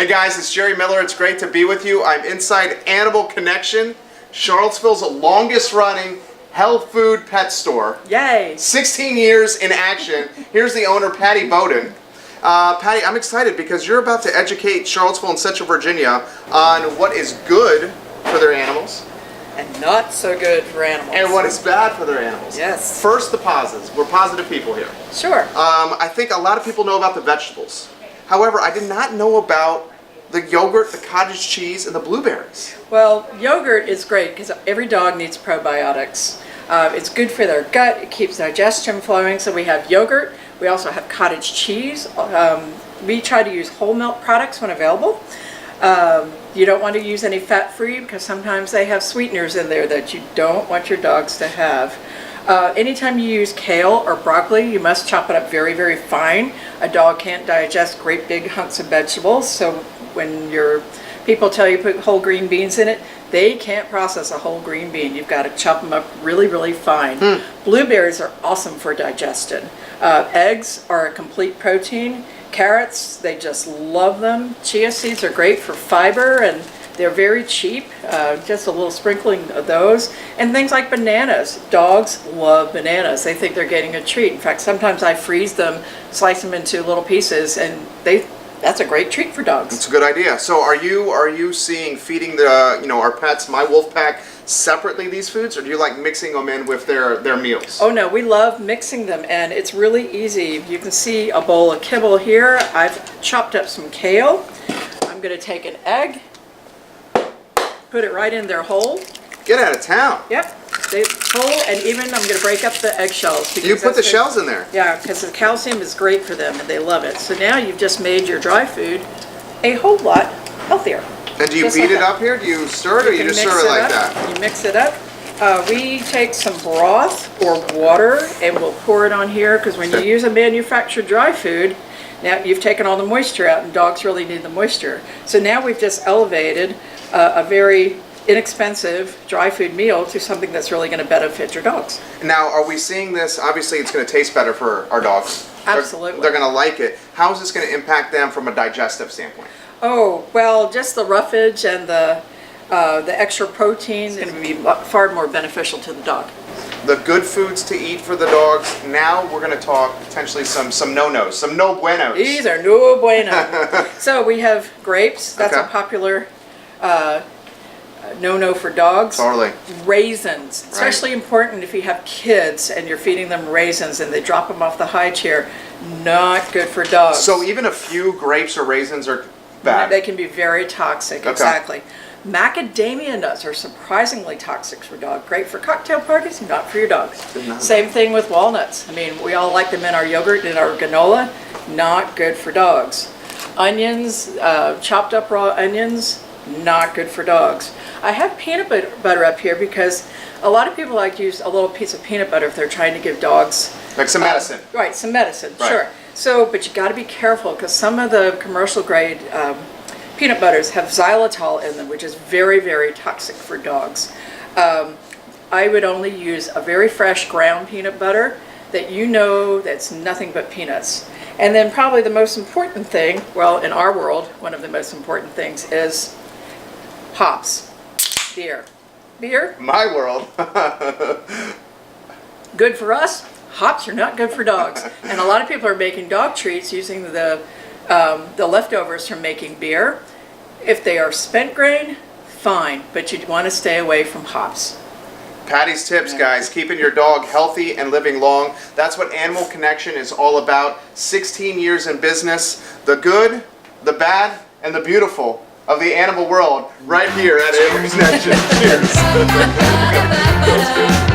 Hey guys, it's Jerry Miller. It's great to be with you. I'm inside Animal Connection, Charlottesville's longest running health food pet store. Yay! 16 years in action. Here's the owner, Patty Bowden. Patty, I'm excited because you're about to educate Charlottesville and Central Virginia on what is good for their animals. And not so good for animals. And what is bad for their animals. Yes. First, the positives. We're positive people here. Sure. I think a lot of people know about the vegetables. However, I did not know about the yogurt, the cottage cheese, and the blueberries. Well, yogurt is great because every dog needs probiotics. It's good for their gut. It keeps digestion flowing. So we have yogurt. We also have cottage cheese. We try to use whole milk products when available. You don't want to use any fat-free because sometimes they have sweeteners in there that you don't want your dogs to have. Anytime you use kale or broccoli, you must chop it up very, very fine. A dog can't digest great big hunks of vegetables, so when your people tell you put whole green beans in it, they can't process a whole green bean. You've got to chop them up really, really fine. Blueberries are awesome for digestion. Eggs are a complete protein. Carrots, they just love them. Chia seeds are great for fiber and they're very cheap, just a little sprinkling of those. And things like bananas. Dogs love bananas. They think they're getting a treat. In fact, sometimes I freeze them, slice them into little pieces, and that's a great treat for dogs. It's a good idea. So are you seeing feeding the our pets, my wolf pack, separately these foods, or do you like mixing them in with their meals? Oh no, we love mixing them, and it's really easy. You can see a bowl of kibble here. I've chopped up some kale. I'm going to take an egg, put it right in their hole. Get out of town. Yep, they whole, and even I'm going to break up the eggshells. You put the shells in there? Yeah, because the calcium is great for them and they love it. So now you've just made your dry food a whole lot healthier. And do you beat it up here? Do you stir it, or you just serve it like that? You mix it up. We take some broth or water and we'll pour it on here, because when you use a manufactured dry food, now you've taken all the moisture out, and dogs really need the moisture. So now we've just elevated a very inexpensive dry food meal to something that's really going to benefit your dogs. Now, are we seeing this? Obviously, it's going to taste better for our dogs. Absolutely. They're going to like it. How is this going to impact them from a digestive standpoint? Oh, well, just the roughage and the extra protein is going to be far more beneficial to the dog. The good foods to eat for the dogs. Now we're going to talk potentially some no-nos, some no buenos. These are no bueno. So we have grapes. That's a popular no-no for dogs. Totally. Raisins, especially important if you have kids and you're feeding them raisins and they drop them off the high chair. Not good for dogs. So even a few grapes or raisins are bad? They can be very toxic, exactly. Macadamia nuts are surprisingly toxic for dogs. Great for cocktail parties, not for your dogs. Same thing with walnuts. I mean, we all like them in our yogurt and our granola. Not good for dogs. Onions, chopped up raw onions, not good for dogs. I have peanut butter up here because a lot of people like to use a little piece of peanut butter if they're trying to give dogs... Like some medicine. Right, some medicine, right. Sure. So, but you got to be careful because some of the commercial grade peanut butters have xylitol in them, which is very, very toxic for dogs. I would only use a very fresh ground peanut butter that that's nothing but peanuts. And then probably the most important thing, well, in our world, one of the most important things is hops, beer. Beer? My world. Good for us. Hops are not good for dogs. And a lot of people are making dog treats using the leftovers from making beer. If they are spent grain, fine, but you'd want to stay away from hops. Patty's tips, guys. Keeping your dog healthy and living long. That's what Animal Connection is all about. 16 years in business. The good, the bad, and the beautiful of the animal world right here at Animal Connection. Cheers.